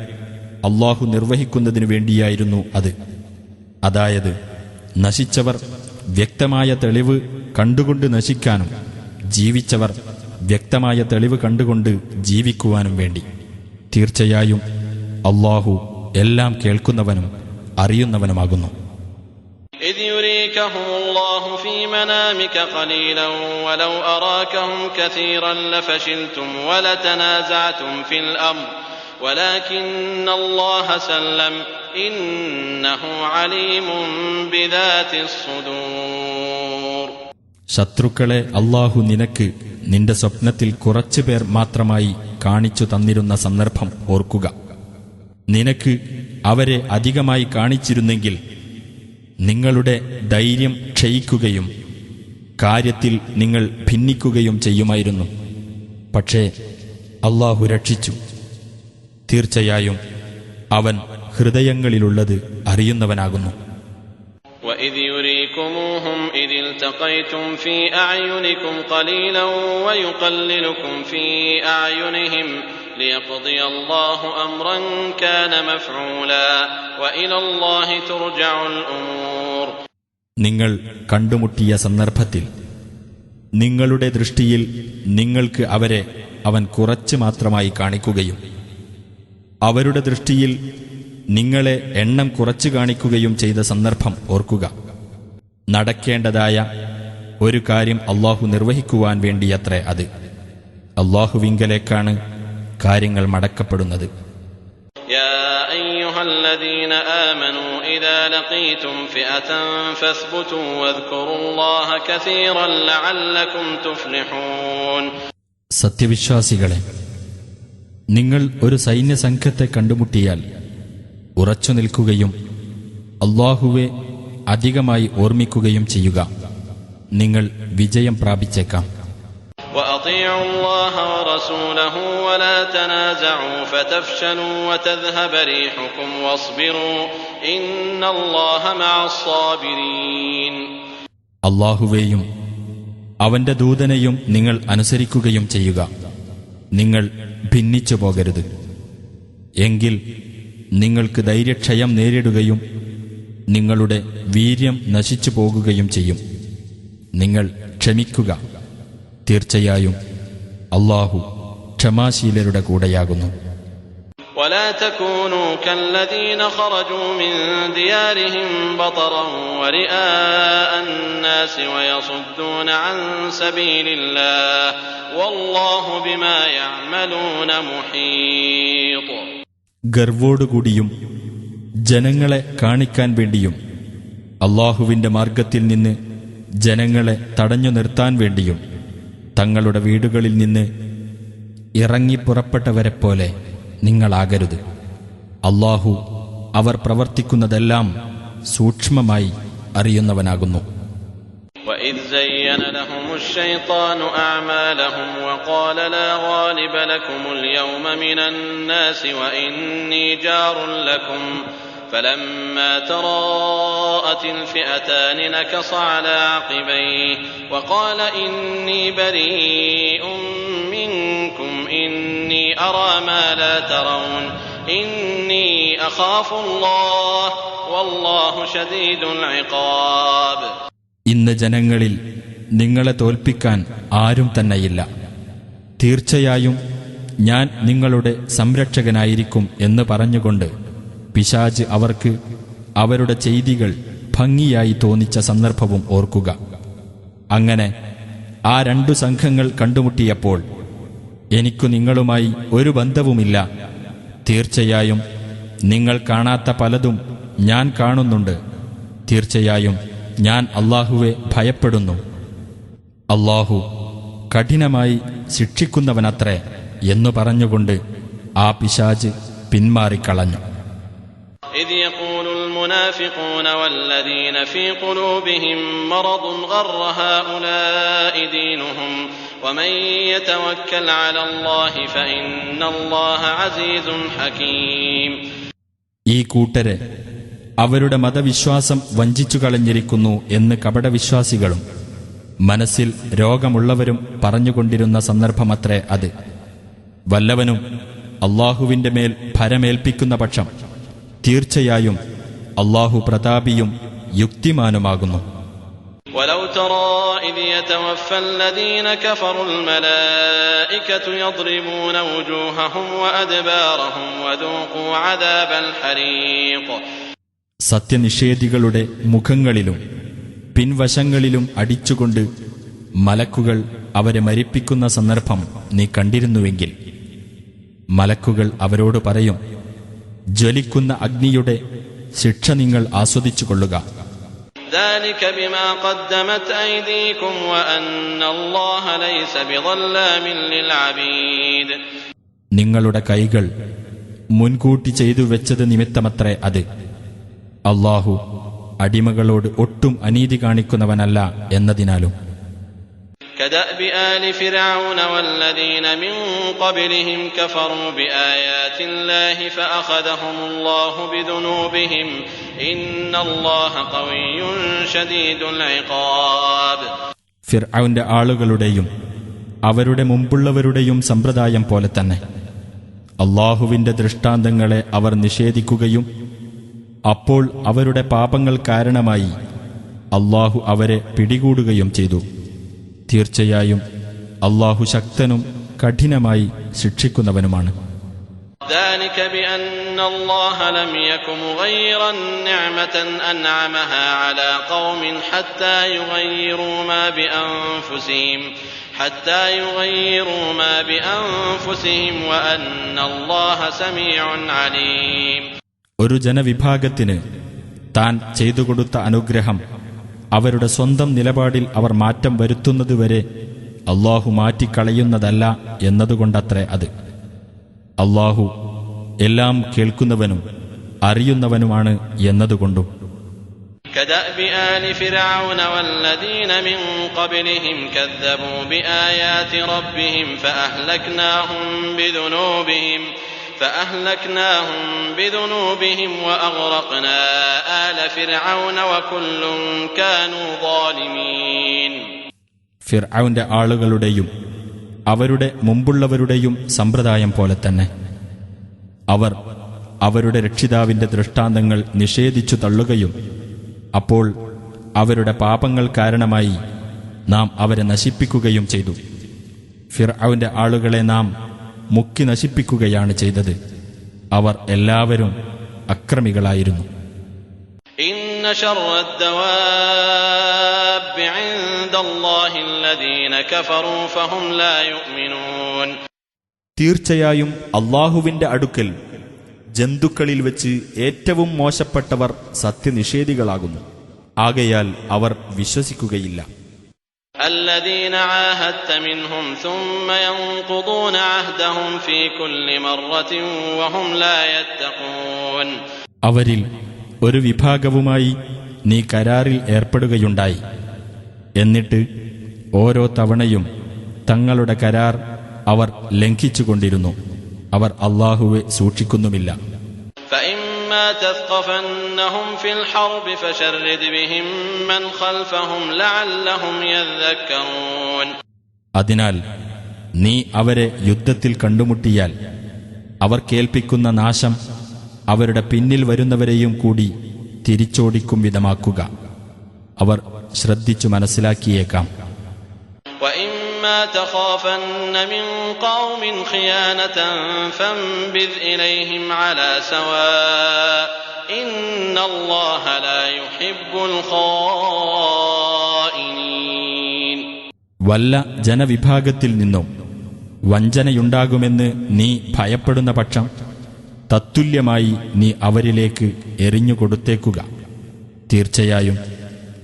അല്ലാഹു നിർവഹിക്കുന്നതിനു വേണ്ടിയായിരുന്നു അത്. അതായത് നശിച്ചവർ വ്യക്തമായ തെളിവ് കണ്ടുകൊണ്ട് നശിക്കാനും ജീവിച്ചവർ വ്യക്തമായ തെളിവ് കണ്ടുകൊണ്ട് ജീവിക്കുവാനും വേണ്ടി. തീർച്ചയായും അല്ലാഹു എല്ലാം കേൾക്കുന്നവനും അറിയുന്നവനുമാകുന്നു. إذ يريكهم الله في منامك قليلا ولو أراكهم كثيرا لفشلتم ولتنازعتم في الأمر ولكن الله سلم إنه عليم بذات الصدور. ശത്രുക്കളെ അല്ലാഹു നിനക്ക് നിന്റെ സ്വപ്നത്തിൽ കുറച്ചുപേർ മാത്രമായി കാണിച്ചു തന്നിരുന്ന സന്ദർഭം ഓർക്കുക. നിനക്ക് അവരെ അധികമായി കാണിച്ചിരുന്നെങ്കിൽ നിങ്ങളുടെ ധൈര്യം ക്ഷയിക്കുകയും കാര്യത്തിൽ നിങ്ങൾ ഭിന്നിക്കുകയും ചെയ്യുമായിരുന്നു. പക്ഷേ അല്ലാഹു രക്ഷിച്ചു. തീർച്ചയായും അവൻ ഹൃദയങ്ങളിലുള്ളത് അറിയുന്നവനാകുന്നു. وَإِذْ يُرِيكُمُوهُمْ إِذِ الْتَقَيْتُمْ فِي أَعْيُنِكُمْ قَلِيلًا وَيُقَلِّلُكُمْ فِي أَعْيُنِهِمْ لِيَقْضِيَ اللَّهُ أَمْرًا كَانَ مَفْعُولًا وَإِلَى اللَّهِ تُرْجَعُ الْأُمُورُ. നിങ്ങൾ കണ്ടുമുട്ടിയ സന്ദർഭത്തിൽ നിങ്ങളുടെ ദൃഷ്ടിയിൽ നിങ്ങൾക്ക് അവരെ അവൻ കുറച്ച് മാത്രമായി കാണിക്കുകയും അവരുടെ ദൃഷ്ടിയിൽ നിങ്ങളെ എണ്ണം കുറച്ചു കാണിക്കുകയും ചെയ്ത സന്ദർഭം ഓർക്കുക. നടക്കേണ്ടതായ ഒരു കാര്യം അല്ലാഹു നിർവഹിക്കുവാൻ വേണ്ടിയത്രേ അത്. അല്ലാഹുവിങ്കലേക്കാണ് കാര്യങ്ങൾ മടക്കപ്പെടുന്നത്. يا أيها الذين آمنوا إذا لقيتم فئة فاثبتوا واذكروا الله كثيرا لعلكم تفلحون. സത്യവിശ്വാസികളെ, നിങ്ങൾ ഒരു സൈന്യസംഘത്തെ കണ്ടുമുട്ടിയാൽ ഉറച്ചു നിൽക്കുകയും അല്ലാഹുവെ അധികമായി ഓർമ്മിക്കുകയും ചെയ്യുക. നിങ്ങൾ വിജയം പ്രാപിച്ചേക്കാം. وأطيعوا الله ورسوله ولا تنازعوا فتفشلوا وتذهب ريحكم واصبروا إن الله مع الصابرين. അല്ലാഹുവേയും അവന്റെ ദൂതനെയും നിങ്ങൾ അനുസരിക്കുകയും ചെയ്യുക. നിങ്ങൾ ഭിന്നിച്ചു പോകരുത്. എങ്കിൽ നിങ്ങൾക്ക് ധൈര്യക്ഷയം നേരിടുകയും നിങ്ങളുടെ വീര്യം നശിച്ചു പോകുകയും ചെയ്യും. നിങ്ങൾ ക്ഷമിക്കുക. തീർച്ചയായും അല്ലാഹു ക്ഷമാശീലരുടെ കൂടെയാകുന്നു. ولا تكونوا كالذين خرجوا من ديارهم بطرا ورئاء الناس ويصدون عن سبيل الله والله بما يعملون محيط. ഗർവോടുകൂടിയും ജനങ്ങളെ കാണിക്കാൻ വേണ്ടിയും അല്ലാഹുവിന്റെ മാർഗത്തിൽ നിന്ന് ജനങ്ങളെ തടഞ്ഞു നിർത്താൻ വേണ്ടിയും തങ്ങളുടെ വീടുകളിൽ നിന്ന് ഇറങ്ങിപ്പുറപ്പെട്ടവരെപ്പോലെ നിങ്ങളാകരുത്. അല്ലാഹു അവർ പ്രവർത്തിക്കുന്നതെല്ലാം സൂക്ഷ്മമായി അറിയുന്നവനാകുന്നു. وَإِذْ زَيَّنَ لَهُمُ الشَّيْطَانُ أَعْمَالَهُمْ وَقَالَ لَا غَالِبَ لَكُمُ الْيَوْمَ مِنَ النَّاسِ وَإِنِّي جَارٌ لَكُمْ فَلَمَّا تَرَاءَتِ الْفِئَتَانِ نَكَصَ عَلَى عَقِبَيْهِ وَقَالَ إِنِّي بَرِيءٌ مِّنكُمْ إِنِّي أَرَى مَا لَا تَرَوْنَ إِنِّي أَخَافُ اللَّهَ وَاللَّهُ شَدِيدُ الْعِقَابِ. ഇന്ന് ജനങ്ങളിൽ നിങ്ങളെ തോൽപ്പിക്കാൻ ആരും തന്നെയില്ല. തീർച്ചയായും ഞാൻ നിങ്ങളുടെ സംരക്ഷകനായിരിക്കും എന്ന് പറഞ്ഞുകൊണ്ട് പിശാച് അവർക്ക് അവരുടെ ചെയ്തികൾ ഭംഗിയായി തോന്നിച്ച സന്ദർഭവും ഓർക്കുക. അങ്ങനെ ആ രണ്ടു സംഘങ്ങൾ കണ്ടുമുട്ടിയപ്പോൾ എനിക്കു നിങ്ങളുമായി ഒരു ബന്ധവുമില്ല. തീർച്ചയായും നിങ്ങൾ കാണാത്ത പലതും ഞാൻ കാണുന്നുണ്ട്. തീർച്ചയായും ഞാൻ അല്ലാഹുവെ ഭയപ്പെടുന്നു. അല്ലാഹു കഠിനമായി ശിക്ഷിക്കുന്നവനത്രേ എന്നു പറഞ്ഞുകൊണ്ട് ആ പിശാച് പിന്മാറിക്കളഞ്ഞു. إذ يقول المنافقون والذين في قلوبهم مرض غر هؤلاء دينهم ومن يتوكل على الله فإن الله عزيز حكيم. ഈ കൂട്ടരെ അവരുടെ മതവിശ്വാസം വഞ്ചിച്ചു കളഞ്ഞിരിക്കുന്നു എന്ന് കപടവിശ്വാസികളും മനസ്സിൽ രോഗമുള്ളവരും പറഞ്ഞുകൊണ്ടിരുന്ന സന്ദർഭമത്രേ അത്. വല്ലവനും അല്ലാഹുവിന്റെ മേൽ ഭരമേൽപ്പിക്കുന്ന പക്ഷം തീർച്ചയായും അല്ലാഹു പ്രതാപിയും യുക്തിമാനുമാകുന്നു. ولو ترى إذ يتوفى الذين كفروا الملائكة يضربون وجوههم وأدبارهم وذوقوا عذاب الحريق. സത്യനിഷേധികളുടെ മുഖങ്ങളിലും പിൻവശങ്ങളിലും അടിച്ചുകൊണ്ട് മലക്കുകൾ അവരെ മരിപ്പിക്കുന്ന സന്ദർഭം നീ കണ്ടിരുന്നുവെങ്കിൽ മലക്കുകൾ അവരോട് പറയും, ജ്വലിക്കുന്ന അഗ്നിയുടെ ശിക്ഷ നിങ്ങൾ ആസ്വദിച്ചുകൊള്ളുക. ذلك بما قدمت أيديكم وأن الله ليس بظلام للعبيد. നിങ്ങളുടെ കൈകൾ മുൻകൂട്ടി ചെയ്തു വെച്ചത് നിമിത്തമത്രേ അത്. അല്ലാഹു അടിമകളോട് ഒട്ടും അനീതി കാണിക്കുന്നവനല്ല എന്നതിനാലും. كدأب آل فرعون والذين من قبلهم كفروا بآيات الله فأخذهم الله بذنوبهم إن الله قوي شديد العقاب. ഫിർഔന്റെ ആളുകളുടെയും അവരുടെ മുമ്പുള്ളവരുടെയും സമ്പ്രദായം പോലെ തന്നെ അല്ലാഹുവിന്റെ ദൃഷ്ടാന്തങ്ങളെ അവർ നിഷേധിക്കുകയും അപ്പോൾ അവരുടെ പാപങ്ങൾ കാരണമായി അല്ലാഹു അവരെ പിടികൂടുകയും ചെയ്തു. തീർച്ചയായും അല്ലാഹു ശക്തനും കഠിനമായി ശിക്ഷിക്കുന്നവനുമാണ്. ذلك بأن الله لم يك مغيرا نعمة أنعمها على قوم حتى يغيروا ما بأنفسهم وأن الله سميع عليم. ഒരു ജനവിഭാഗത്തിന് താൻ ചെയ്തുകൊടുത്ത അനുഗ്രഹം അവരുടെ സ്വന്തം നിലപാടിൽ അവർ മാറ്റം വരുത്തുന്നതുവരെ അല്ലാഹു മാറ്റിക്കളയുന്നതല്ല എന്നതുകൊണ്ടത്രേ അത്. അല്ലാഹു എല്ലാം കേൾക്കുന്നവനും അറിയുന്നവനുമാണ് എന്നതുകൊണ്ടും. كدأب آل فرعون والذين من قبلهم كذبوا بآيات ربهم فأهلكناهم بذنوبهم وأغرقنا آل فرعون وكل كانوا ظالمين. ഫിർഔന്റെ ആളുകളുടെയും അവരുടെ മുമ്പുള്ളവരുടെയും സമ്പ്രദായം പോലെ തന്നെ അവർ അവരുടെ രക്ഷിതാവിന്റെ ദൃഷ്ടാന്തങ്ങൾ നിഷേധിച്ചു തള്ളുകയും അപ്പോൾ അവരുടെ പാപങ്ങൾ കാരണമായി നാം അവരെ നശിപ്പിക്കുകയും ചെയ്തു. ഫിർഔന്റെ ആളുകളെ നാം മുക്കി നശിപ്പിക്കുകയാണ് ചെയ്തത്. അവർ എല്ലാവരും അക്രമികളായിരുന്നു. ഇന്ന ശർറദ്ദവാബ് ഇൻദല്ലാഹി അല്ലദീന കഫറൂ ഫഹും ലാ യുഅ്മിനൂൻ. തീർച്ചയായും അല്ലാഹുവിന്റെ അടുക്കൽ ജന്തുക്കളിൽ വെച്ച് ഏറ്റവും മോശപ്പെട്ടവർ സത്യനിഷേധികളാകുന്നു. ആകയാൽ അവർ വിശ്വസിക്കുകയില്ല. الذين عاهدت منهم ثم ينقضون عهدهم في كل مرة وهم لا يتقون. അവരിൽ ഒരു വിഭാഗവുമായി നീ കരാറിൽ ഏർപ്പെടുകയുണ്ടായി. എന്നിട്ട് ഓരോ തവണയും തങ്ങളുടെ കരാർ അവർ ലംഘിച്ചുകൊണ്ടിരുന്നു. അവർ അല്ലാഹുവെ സൂക്ഷിക്കുന്നുമില്ല. فإما تثقفنهم في الحرب فشرد بهم من خلفهم لعلهم يذكرون. അതിനാൽ നീ അവരെ യുദ്ധത്തിൽ കണ്ടുമുട്ടിയാൽ അവർ കേൾപ്പിക്കുന്ന നാശം അവരുടെ പിന്നിൽ വരുന്നവരെയും കൂടി തിരിച്ചോടിക്കും വിധമാക്കുക. അവർ ശ്രദ്ധിച്ചു മനസ്സിലാക്കിയേക്കാം. وإما تخافن من قوم خيانة فانبذ إليهم على سواء إن الله لا يحب الخائنين. വല്ല ജനവിഭാഗത്തിൽ നിന്നും വഞ്ചനയുണ്ടാകുമെന്ന് നീ ഭയപ്പെടുന്ന പക്ഷം തത്തുല്യമായി നീ അവരിലേക്ക് എറിഞ്ഞുകൊടുത്തേക്കുക. തീർച്ചയായും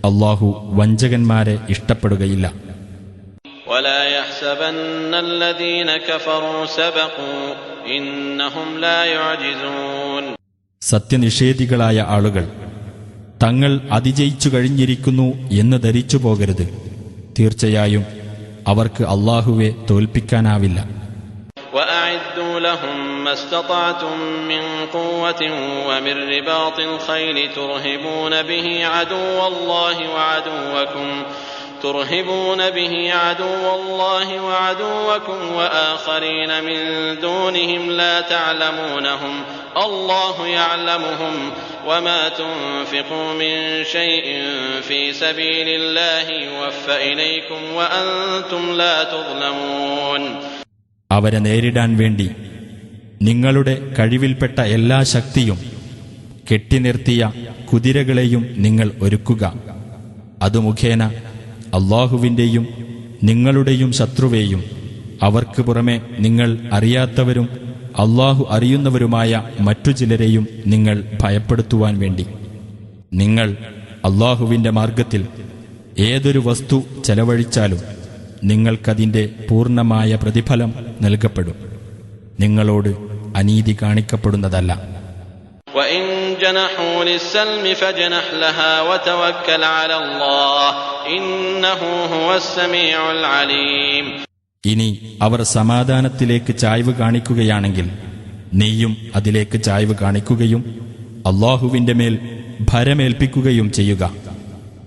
അല്ലാഹു വഞ്ചകന്മാരെ ഇഷ്ടപ്പെടുകയില്ല. ولا يحسبن الذين كفروا سبقوا إنهم لا يعجزون. സത്യനിഷേധികളായ ആളുകൾ തങ്ങൾ അതിജയിച്ചു കഴിഞ്ഞിരിക്കുന്നു എന്ന് ധരിച്ചു പോകരുത്. തീർച്ചയായും അവർക്ക് അല്ലാഹുവെ തോൽപ്പിക്കാനാവില്ല. وأعدوا لهم ما استطعتم من قوة ومن رباط الخيل ترهبون به عدو الله ترهبون به عدو الله وعدوكم وآخرين من دونهم لا تعلمونهم الله يعلمهم وما تنفقوا من شيء في سبيل الله يوفى إليكم وأنتم لا تظلمون. അവരെ നേരിടാൻ വേണ്ടി നിങ്ങളുടെ കഴിവിൽപ്പെട്ട എല്ലാ ശക്തിയും കെട്ടിനിർത്തിയ കുതിരകളെയും നിങ്ങൾ ഒരുക്കുക. അതു മുഖേന അല്ലാഹുവിന്റെയും നിങ്ങളുടെയും ശത്രുവേയും അവർക്ക് പുറമെ നിങ്ങൾ അറിയാത്തവരും അല്ലാഹു അറിയുന്നവരുമായ മറ്റു ചിലരെയും നിങ്ങൾ ഭയപ്പെടുത്തുവാൻ വേണ്ടി. നിങ്ങൾ അല്ലാഹുവിന്റെ മാർഗത്തിൽ ഏതൊരു വസ്തു ചെലവഴിച്ചാലും നിങ്ങൾക്കതിന്റെ പൂർണ്ണമായ പ്രതിഫലം നൽകപ്പെടും. നിങ്ങളോട് അനീതി കാണിക്കപ്പെടുന്നതല്ല. وَإِن جَنَحُوا لِلسَّلْمِ فَاجْنَحْ لَهَا وَتَوَكَّلْ عَلَى اللَّهِ إِنَّهُ هُوَ السَّمِيعُ الْعَلِيمُ. ഇനി അവർ സമാധാനത്തിലേക്ക് ചായ്വ് കാണിക്കുകയാണെങ്കിൽ നീയും അതിലേക്ക് ചായ്വ് കാണിക്കുകയും അല്ലാഹുവിന്റെ മേൽ ഭരമേൽപ്പിക്കുകയും ചെയ്യുക.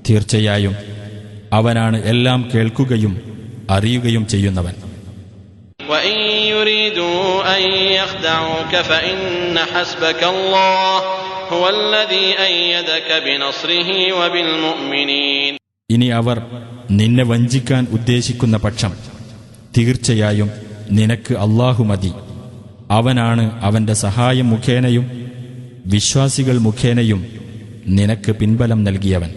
തീർച്ചയായും അവനാണ് എല്ലാം കേൾക്കുകയും അറിയുകയും ചെയ്യുന്നവൻ. وَإِن يُرِيدُوا أَن يَخْدَعُوكَ فَإِنَّ حَسْبَكَ اللَّهُ هُوَ الَّذِي أَيَّدَكَ بِنَصْرِهِ وَبِالْمُؤْمِنِينَ. ഇനി അവർ നിന്നെ വഞ്ചിക്കാൻ ഉദ്ദേശിക്കുന്ന പക്ഷം തീർച്ചയായും നിനക്ക് അല്ലാഹു മതി. അവനാണ് അവന്റെ സഹായം മുഖേനയും വിശ്വാസികൾ മുഖേനയും നിനക്ക് പിൻബലം നൽകിയവൻ.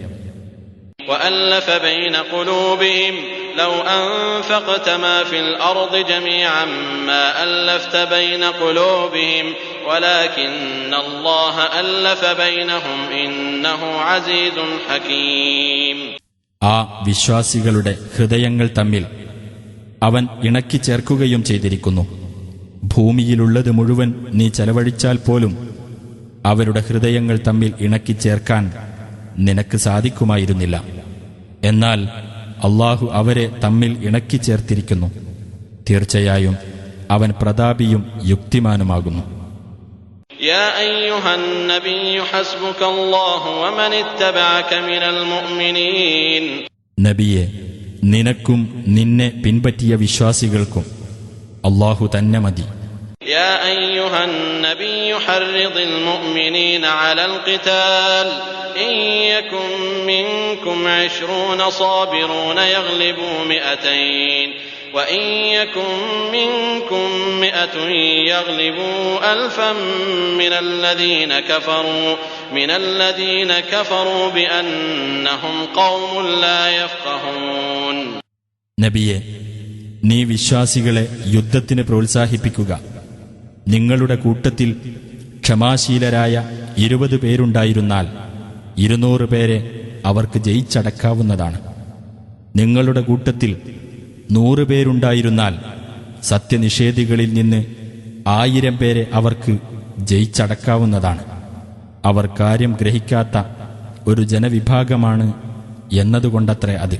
وَأَلَّفَ بَيْنَ قُلُوبِهِمْ لَوْ أَنفَقْتَ مَا فِي الْأَرْضِ جَمِيعًا مَا أَلَّفْتَ بَيْنَ قُلُوبِهِمْ وَلَكِنَّ اللَّهَ أَلَّفَ بَيْنَهُمْ إِنَّهُ عَزِيزٌ حَكِيمٌ. ആ വിശ്വാസികളുടെ ഹൃദയങ്ങൾ തമ്മിൽ അവൻ ഇണക്കിച്ചേർക്കുകയും ചെയ്തിരിക്കുന്നു. ഭൂമിയിലുള്ളത് മുഴുവൻ നീ ചെലവഴിച്ചാൽ പോലും അവരുടെ ഹൃദയങ്ങൾ തമ്മിൽ ഇണക്കിച്ചേർക്കാൻ നിനക്ക് സാധിക്കുമായിരുന്നില്ല. എന്നാൽ അല്ലാഹു അവരെ തമ്മിൽ ഇണക്കിച്ചേർത്തിരിക്കുന്നു. തീർച്ചയായും അവൻ പ്രതാപിയും യുക്തിമാനുമാകുന്നു. يا أيها النبي حسبك الله ومن اتبعك من المؤمنين. നബിയെ, നിനക്കും നിന്നെ പിൻപറ്റിയ വിശ്വാസികൾക്കും അല്ലാഹു തന്നെ മതി. يا أيها النبي حرض المؤمنين على القتال إن يكن منكم 20 صابرون يغلبوا 200 وإن يكن منكم 100 يغلبوا 1000 من الذين كفروا بأنهم قوم لا يفقهون. നബിയെ, നീ വിശ്വാസികളെ യുദ്ധത്തിന് പ്രോത്സാഹിപ്പിക്കുക. നിങ്ങളുടെ കൂട്ടത്തിൽ ക്ഷമാശീലരായ 20 പേരുണ്ടായിരുന്നാൽ 200 പേരെ അവർക്ക് ജയിച്ചടക്കാവുന്നതാണ്. നിങ്ങളുടെ കൂട്ടത്തിൽ 100 പേരുണ്ടായിരുന്നാൽ സത്യനിഷേധികളിൽ നിന്ന് 1000 പേരെ അവർക്ക് ജയിച്ചടക്കാവുന്നതാണ്. അവർ കാര്യം ഗ്രഹിക്കാത്ത ഒരു ജനവിഭാഗമാണ് എന്നതുകൊണ്ടത്രേ അത്.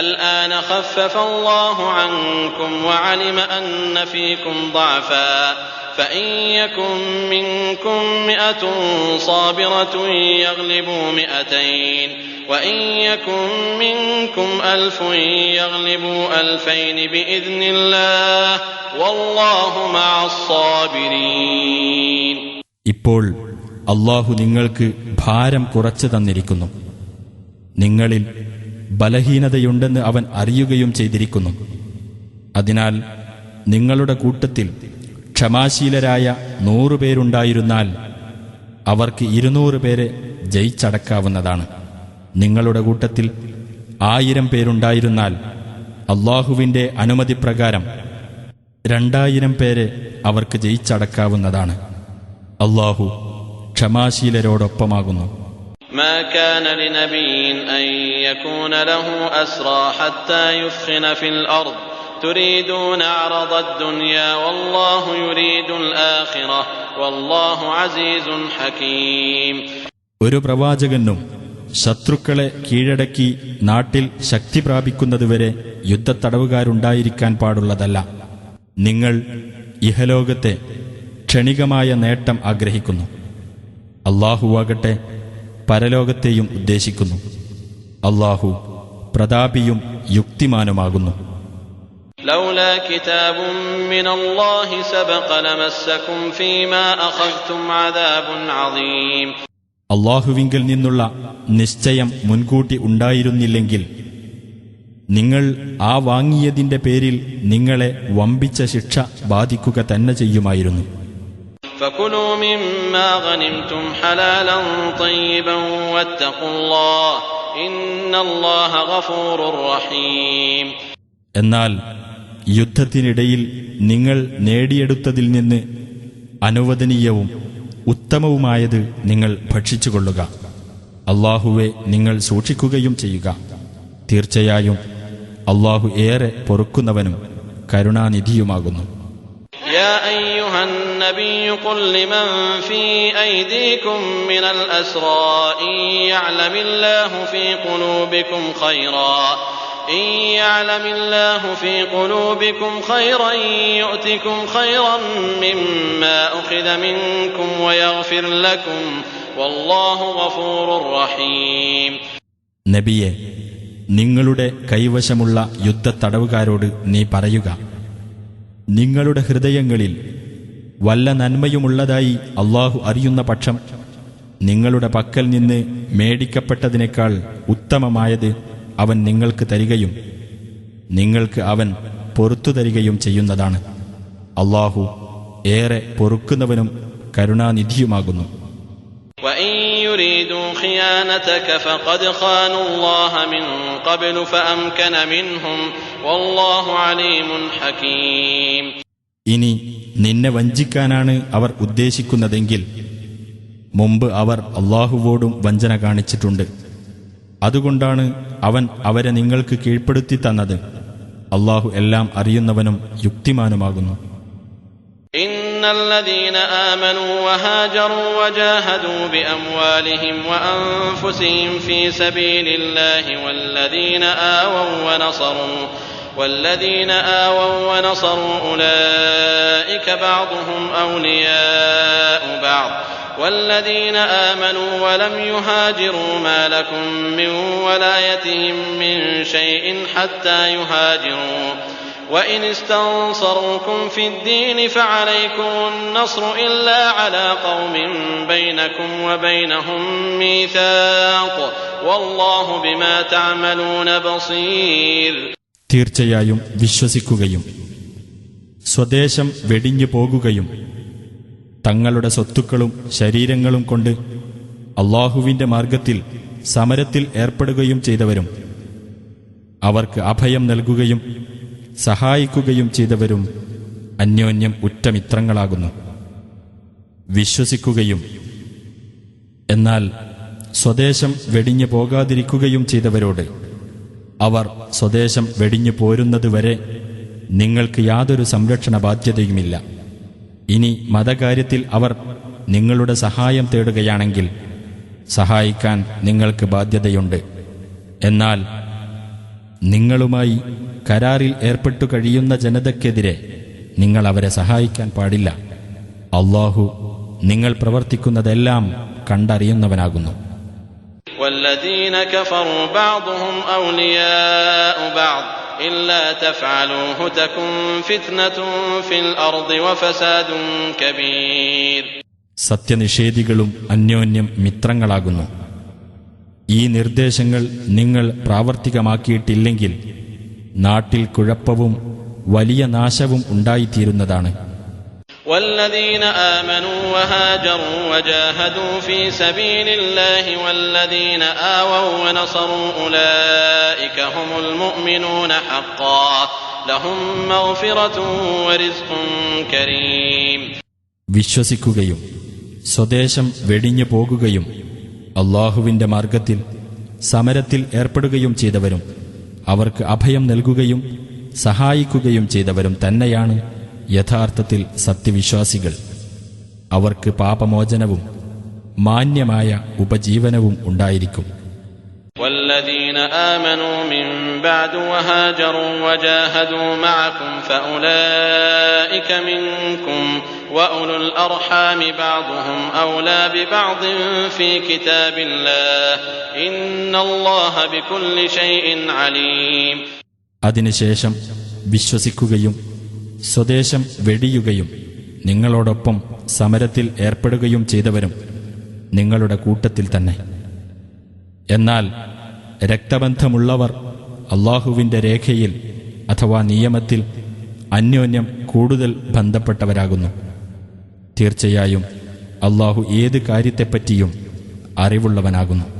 الآن خفف الله عنكم وعلم أن فيكم ضعفا فإن يكن منكم 100 صابرة يغلبوا 200 وإن يكن منكم 1000 يغلبوا 2000 بإذن الله والله مع الصابرين. ഇപ്പോൾ അല്ലാഹു നിങ്ങൾക്ക് ഭാരം കുറച്ചു തന്നിരിക്കുന്നു. നിങ്ങളിൽ ബലഹീനതയുണ്ടെന്ന് അവൻ അറിയുകയും ചെയ്തിരിക്കുന്നു. അതിനാൽ നിങ്ങളുടെ കൂട്ടത്തിൽ ക്ഷമാശീലരായ 100 പേരുണ്ടായിരുന്നാൽ അവർക്ക് 200 പേരെ ജയിച്ചടക്കാവുന്നതാണ്. നിങ്ങളുടെ കൂട്ടത്തിൽ 1000 പേരുണ്ടായിരുന്നാൽ അല്ലാഹുവിന്റെ അനുമതിപ്രകാരം 2000 പേരെ അവർക്ക് ജയിച്ചടക്കാവുന്നതാണ്. അല്ലാഹു ക്ഷമാശീലരോടൊപ്പമാകുന്നു. ما كان لنبي أن يكون له أسرى حتى يثخن في الأرض تريدون عرض الدنيا والله يريد الآخرة والله عزيز حكيم. ഒരു പ്രവാചകനും ശത്രുക്കളെ കീഴടക്കി നാട്ടിൽ ശക്തി പ്രാപിക്കുന്നതുവരെ യുദ്ധത്തടവുകാരുണ്ടായിരിക്കാൻ പാടുള്ളതല്ല. നിങ്ങൾ ഇഹലോകത്തെ ക്ഷണികമായ നേട്ടം ആഗ്രഹിക്കുന്നു. അല്ലാഹുവാകട്ടെ പരലോകത്തെയും ഉദ്ദേശിക്കുന്നു. അല്ലാഹു പ്രതാപിയും യുക്തിമാനുമാകുന്നു. لولا كتاب من الله سبق لمسكم فيما أخذتم عذاب عظيم. അല്ലാഹുവിങ്കൽ നിന്നുള്ള നിശ്ചയം മുൻകൂട്ടി ഉണ്ടായിരുന്നില്ലെങ്കിൽ നിങ്ങൾ ആ വാങ്ങിയതിന്റെ പേരിൽ നിങ്ങളെ വമ്പിച്ച ശിക്ഷ ബാധിക്കുക തന്നെ ചെയ്യുമായിരുന്നു. فكلوا مما غنمتم حلالا طيبا واتقوا الله إن الله غفور رحيم. എന്നാൽ യുദ്ധത്തിനിടയിൽ നിങ്ങൾ നേടിയെടുത്തതിൽ നിന്ന് അനുവദനീയവും ഉത്തമവുമായത് നിങ്ങൾ ഭക്ഷിച്ചുകൊള്ളുക. അല്ലാഹുവെ നിങ്ങൾ സൂക്ഷിക്കുകയും ചെയ്യുക. തീർച്ചയായും അല്ലാഹു ഏറെ പൊറുക്കുന്നവനും കരുണാനിധിയുമാകുന്നു. يا أيها النبي قل لمن في أيديكم من الأسرى إن يعلم الله في قلوبكم خيرا يؤتكم خيرا مما أخذ منكم ويغفر لكم والله غفور رحيم. നബിയെ, നിങ്ങളുടെ കൈവശമുള്ള യുദ്ധത്തടവുകാരോട് നീ പറയുക, നിങ്ങളുടെ ഹൃദയങ്ങളിൽ വല്ല നന്മയുമുള്ളതായി അല്ലാഹു അറിയുന്ന പക്ഷം നിങ്ങളുടെ പക്കൽ നിന്ന് മേടിക്കപ്പെട്ടതിനേക്കാൾ ഉത്തമമായത് അവൻ നിങ്ങൾക്ക് തരികയും നിങ്ങൾക്ക് അവൻ പൊറുത്തു തരികയും ചെയ്യുന്നതാണ്. അല്ലാഹു ഏറെ പൊറുക്കുന്നവനും കരുണാനിധിയുമാകുന്നു. وَإِن يُرِيدُوا خِيَانَتَكَ فَقَدْ خَانُوا اللَّهَ مِن قَبْلُ فَأَمْكَنَ مِنْهُمْ وَاللَّهُ عَلِيمٌ حَكِيمٌ. ഇനി നിന്നെ വഞ്ചിക്കാനാണ് അവർ ഉദ്ദേശിക്കുന്നതെങ്കിൽ മുമ്പ് അവർ അല്ലാഹുവോടും വഞ്ചന കാണിച്ചിട്ടുണ്ട്. അതുകൊണ്ടാണ് അവൻ അവരെ നിങ്ങൾക്ക് കീഴ്പ്പെടുത്തി തന്നത്. അല്ലാഹു എല്ലാം അറിയുന്നവനും യുക്തിമാനുമാകുന്നു. إن الذين آمنوا وهاجروا وجاهدوا بأموالهم وأنفسهم في سبيل الله والذين آووا ونصروا أولئك بعضهم أولياء بعض والذين آمنوا ولم يهاجروا ما لكم من ولايتهم من شيء حتى يهاجروا وإن استنصروكم في الدين فعليكم النصر إلا على قوم بينكم وبينهم ميثاق والله بما تعملون بصير. തീർച്ചയായും വിശ്വസിക്കുകയും സ്വദേശം വെടിഞ്ഞു പോകുകയും തങ്ങളുടെ സ്വത്തുക്കളും ശരീരങ്ങളും കൊണ്ട് അല്ലാഹുവിന്റെ മാർഗത്തിൽ സമരത്തിൽ ഏർപ്പെടുകയും ചെയ്തവരും അവർക്ക് അഭയം നൽകുകയും സഹായിക്കുകയും ചെയ്തവരും അന്യോന്യം ഉറ്റമിത്രങ്ങളാകുന്നു. വിശ്വസിക്കുകയും എന്നാൽ സ്വദേശം വെടിഞ്ഞു പോകാതിരിക്കുകയും ചെയ്തവരോട് അവർ സ്വദേശം വെടിഞ്ഞു പോരുന്നതുവരെ നിങ്ങൾക്ക് യാതൊരു സംരക്ഷണ ബാധ്യതയുമില്ല. ഇനി മതകാര്യത്തിൽ അവർ നിങ്ങളുടെ സഹായം തേടുകയാണെങ്കിൽ സഹായിക്കാൻ നിങ്ങൾക്ക് ബാധ്യതയുണ്ട്. എന്നാൽ നിങ്ങളുമായി കരാറിൽ ഏർപ്പെട്ടു കഴിയുന്ന ജനതയ്ക്കെതിരെ നിങ്ങൾ അവരെ സഹായിക്കാൻ പാടില്ല. അല്ലാഹു നിങ്ങൾ പ്രവർത്തിക്കുന്നതെല്ലാം കണ്ടറിയുന്നവനാകുന്നു. والذين كفروا بعضهم أولياء بعض إلا تفعلوه تكن فتنة في الأرض وفساد كبير. സത്യനിഷേധികളും അന്യോന്യം മിത്രങ്ങളാകുന്നു. ഈ നിർദ്ദേശങ്ങൾ നിങ്ങൾ പ്രാവർത്തികമാക്കിയിട്ടില്ലെങ്കിൽ നാട്ടിൽ കുഴപ്പവും വലിയ നാശവും ഉണ്ടായിത്തീരുന്നതാണ്. والذين آمنوا وهاجروا وجاهدوا في سبيل الله والذين آووا ونصروا أولئك هم المؤمنون حقا لهم مغفرة ورزق كريم. വിശ്വസിക്കുകയും സ്വദേശം വെടിഞ്ഞു പോകുകയും അല്ലാഹുവിന്റെ മാർഗത്തിൽ സമരത്തിൽ ഏർപ്പെടുകയും ചെയ്തവരും അവർക്ക് അഭയം നൽകുകയും സഹായിക്കുകയും ചെയ്തവരും തന്നെയാണ് യഥാർത്ഥത്തിൽ സത്യവിശ്വാസികൾ. അവർക്ക് പാപമോചനവും മാന്യമായ ഉപജീവനവും ഉണ്ടായിരിക്കും. والذين آمنوا من بعد وهاجروا وجاهدوا معكم فأولئك منكم وأولو الأرحام بعضهم أولى ببعض في كتاب الله إن الله بكل شيء عليم. അതിനുശേഷം വിശ്വസിക്കുകയും സ്വദേശം വെടിയുകയും നിങ്ങളോടൊപ്പം സമരത്തിൽ ഏർപ്പെടുകയും ചെയ്തവരും നിങ്ങളുടെ കൂട്ടത്തിൽ തന്നെ. എന്നാൽ രക്തബന്ധമുള്ളവർ അല്ലാഹുവിന്റെ രേഖയിൽ അഥവാ നിയമത്തിൽ അന്യോന്യം കൂടുതൽ ബന്ധപ്പെട്ടവരാകുന്നു. തീർച്ചയായും അല്ലാഹു ഏത് കാര്യത്തെപ്പറ്റിയും അറിവുള്ളവനാകുന്നു.